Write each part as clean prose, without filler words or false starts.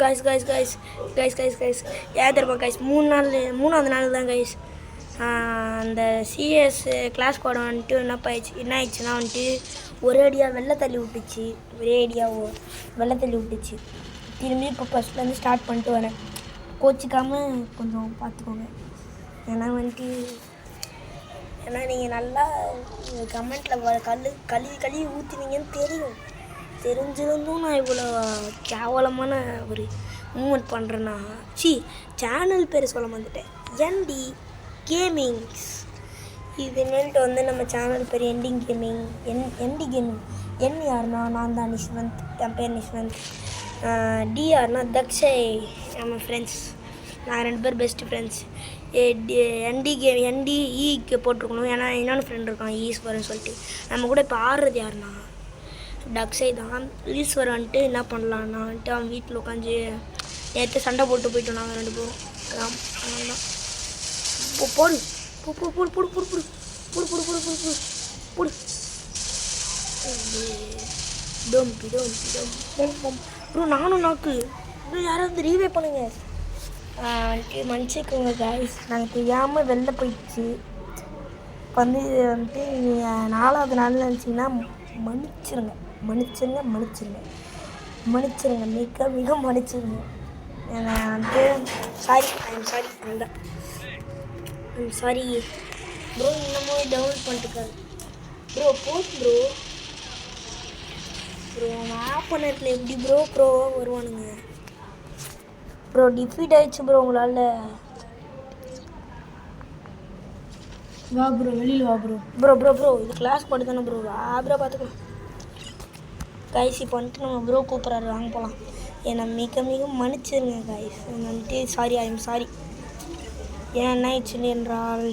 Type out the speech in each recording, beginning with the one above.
Guys ஏன் தெரியுமா guys மூணாவது நாள் தான் கைஸ் அந்த சிஎஸ் கிளாஸ் கோடை வந்துட்டு என்ன ஆயிடுச்சுன்னா வந்துட்டு ஒரே அடியாக வெள்ளை தள்ளி விட்டுச்சு. திரும்பி இப்போ ஃபஸ்ட்லேருந்து ஸ்டார்ட் பண்ணிட்டு வரேன். கோச்சிக்காமல் கொஞ்சம் பார்த்துக்கோங்க. ஏன்னா நீங்கள் நல்லா கமெண்ட்டில் கழுவி ஊற்றுவீங்கன்னு தெரிஞ்சிருந்தும் நான் இவ்வளோ கேவலமான ஒரு மூமெண்ட் பண்ணுறேன்னா சேனல் பேர் சொல்ல வந்துட்டேன், என்டி கேமிங்ஸ். இதுமேல்ட்டு வந்து நம்ம சேனல் பேர் என்டி கேமிங். என் யாருன்னா நான் தான் நிஷ்வந்த், என் பேர் நிஷ்வந்த். டி யாருன்னா தக்ஷய், நம்ம ஃப்ரெண்ட்ஸ். நான் 2 பேர் பெஸ்ட்டு ஃப்ரெண்ட்ஸ். என்டிஇக்கு போட்டிருக்கணும், ஏன்னா இன்னொன்று ஃப்ரெண்ட் இருக்கான் ஈஸ்வரன் சொல்லிட்டு. நம்ம கூட இப்போ ஆடுறது யாருன்னா டக்ஸை தான். ஈஸ்வரன் வந்துட்டு என்ன பண்ணலான்னா வந்துட்டு அவன் வீட்டில் உட்காந்து நேற்று சண்டை போட்டு போயிட்டோம் நாங்கள் 2 பேரும். அதனால தான் போடு ப்ரோ. நானும் நாக்கு ப்ரோ, யாராவது ரீவே பண்ணுங்க. வந்துட்டு மன்னிச்சிக்கோங்க கைஸ், நாங்கள் தெரியாமல் வெளில போயிடுச்சு. இப்போ வந்துட்டு நீங்கள் 4வது நாள் நினச்சிங்கன்னா மன்னிச்சிருங்க, மிக மிக மன்னிச்சிருங்க. நான் வந்துட்டு ஐம் சாரி ப்ரோ. இன்னமும் டவுன்லோட் பண்ணிட்டுருக்காரு ப்ரோ. போதும் ப்ரோ நான் ஆப் பண்ணத்தில் எப்படி ப்ரோவாக வருவானுங்க ப்ரோ. டிஃபீட் ஆகிடுச்சு ப்ரோ உங்களால். வா ப்ரோ, வெளியில் வா ப்ரோ இது கிளாஸ் போட்டு தானே ப்ரோ. ப்ரோ பார்த்துக்கலாம் கைஸ். இப்போ வந்துட்டு நம்ம ப்ரோ கூப்பிட்றாரு, வாங்க போகலாம். என்னை மிக மிக மன்னிச்சிருங்க கைஸ். வந்துட்டு ஐம் சாரி. ஏன்னா என்ன ஆயிடுச்சு என்றால்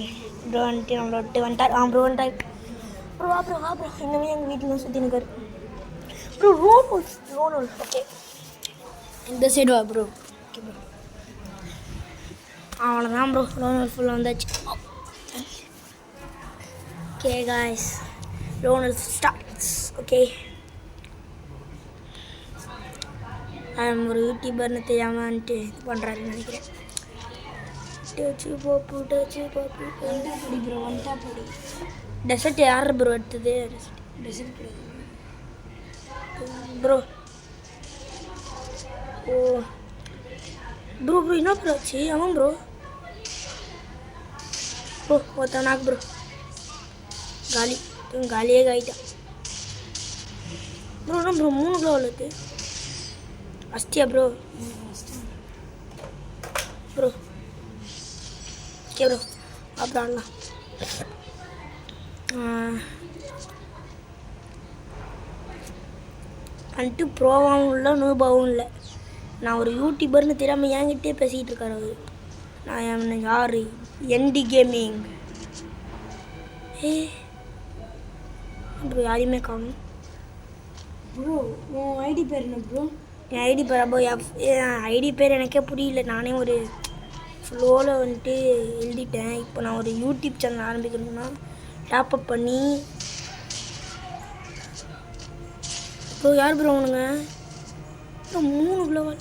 ப்ரோ வந்துட்டு நம்மளோட வந்துட்டார். ப்ரோ வா ப்ரோ. இன்னுமே எங்கள் வீட்டில் சுற்றி நிற்காரு ப்ரோ. ரோனோல் ஓகே, இந்த சைடு வா ப்ரோ. ஓகே ப்ரோ, அவ்வளோதான் ப்ரோ. ரோனோல் ஃபுல்லாக வந்தாச்சு. ஓகே காய்ஸ், ரோனோல் ஸ்டார்ட்ஸ். ஓகே, ஒரு யூடியூபர்னு தெரியாமல் வந்துட்டு இது பண்ணுறாருன்னு நினைக்கிறேன். டச்சு பாப்பு ப்ரோ வந்துட்டா. டெசர்ட் யார் ப்ரோ எடுத்தது? Dessert bro. ஓ ப்ரோ என்ன ப்ரோ ஆச்சு? ஆமாம் ப்ரோ. ஒருத்தன் நாக்கு ப்ரோ காலியே ஆகிட்டான் ப்ரோ. என்ன ப்ரோ 3 கிலோ உள்ளது அஸ்தியா ப்ரோ. ஓகே ப்ரோ, அப்புறம் ஆடலாம். வந்துட்டு ப்ரோவாகவும் இல்லை, நூபாவும் இல்லை. நான் ஒரு யூடியூபர்னு தெரியாமல் என்கிட்டே பேசிக்கிட்டு இருக்காரு அவர். நான் யார்? என்டி கேமிங். ப்ரோ யாரையுமே காணும் ப்ரோ. உன் ஐடி பேர் என்ன ப்ரோ? என் ஐடி பேர் என் ஐடி பேர் எனக்கே புரியல. நானே ஒரு ஃப்ளோவில் வந்துட்டு எழுதிட்டேன். இப்போ நான் ஒரு யூடியூப் சேனல் ஆரம்பிக்கணும்னா டாப்அப் பண்ணி. ப்ரோ யார் ப்ரோ உனங்க? ப்ரோ 3 கிலோவா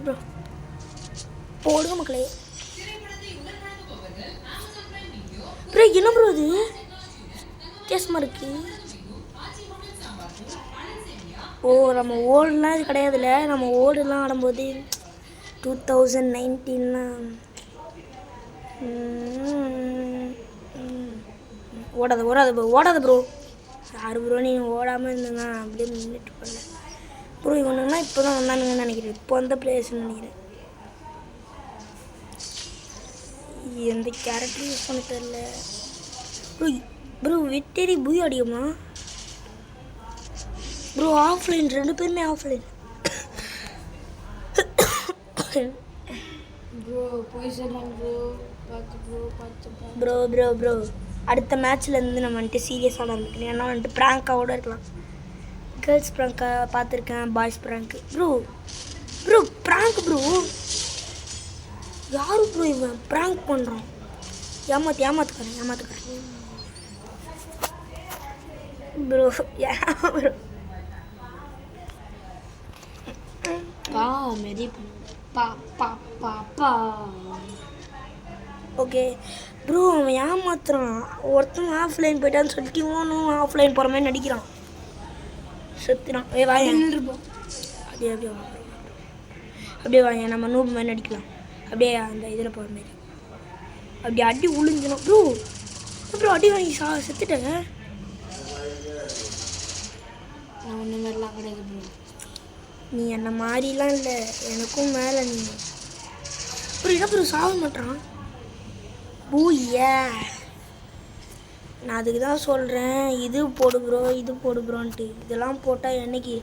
ப்ரோ? போடுங்க மக்களே. ப்ரோ என்ன ப்ரோ இது கேஸ்மா இருக்கு? நம்ம ஓடுலாம் இது கிடையாதுல்ல. நம்ம ஓடுலாம் ஆடும்போது 2019லாம் ஓடாத ப்ரோ. யார் ப்ரோ நீங்கள் ஓடாமல் இருந்துங்க அப்படியே நின்றுட்டு பண்ணல ப்ரோ. இவனுன்னா இப்போ தான் வந்தானுங்கன்னு நினைக்கிறேன். இப்போ வந்த பிளேயர்ஸ்ன்னு நினைக்கிறேன். எந்த கேரக்டரும் யூஸ் பண்ண தெரில ப்ரோ. விட்டேரி பூய் அடிக்குமா ப்ரோ? ஆஃப்லைன் 2 பேருமே ஆஃப்லைன் ப்ரோ. போய் சொல்லலாம் ப்ரோ. ப்ரோ அடுத்த மேட்ச்லேருந்து நம்ம வந்துட்டு சீரியஸாக ஆரம்பிக்கணும். ஏன்னா வந்துட்டு ப்ராங்காவோட இருக்கலாம். கேர்ள்ஸ் ப்ராங்காக பார்த்துருக்கேன், boys prank. Bro prank bro. யாரு ப்ரோ இவன் ப்ராங்க் பண்ணுறான்? ஏமாத்துக்கிறேன் ப்ரோ. ப்ரோ பா மாரி பண்ணுவேன். பா பா பா பா. ஓகே ப்ரோ, அவன் ஏமாத்துறான். ஒருத்தன் ஆஃப்லைன் போயிட்டான்னு சொல்லிட்டு இவனும் ஆஃப்லைன் போகிற மாதிரி நடிக்கிறான். செத்துறான். வாங்க நின்றுப்போம். அப்படியே அப்படியே வா. அப்படியே வாங்க, நம்ம நூப் மாதிரி நடிக்கலாம். அப்படியே அந்த இதில் போகிற மாதிரி அப்படியே அடி உளுஞ்சணும். ப்ரோ அப்புறம் அடி வாங்கி செத்துட்டேங்க. நான் ஒன்று மாதிரிலாம் கிடையாது ப்ரோ. நீ என்ன மாதிரிலாம் இல்லை, எனக்கும் மேலே நீ. அப்புறம் என்ன ப்ரோ சாக மாட்டான்? பூயா, நான் அதுக்கு தான் சொல்கிறேன், இது போடு ப்ரோ, இது போடு ப்ரோன்ட்டு. இதெல்லாம் போட்டால் என்னைக்கு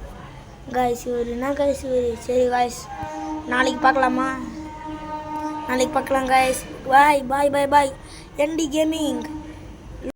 காய்ஸ் இவர் என்ன காய்ஸ் இவர். சரி காய்ஸ், நாளைக்கு பார்க்கலாமா? நாளைக்கு பார்க்கலாம் காய்ஸ். பாய் பாய் பாய் பாய். என்டி கேமிங்.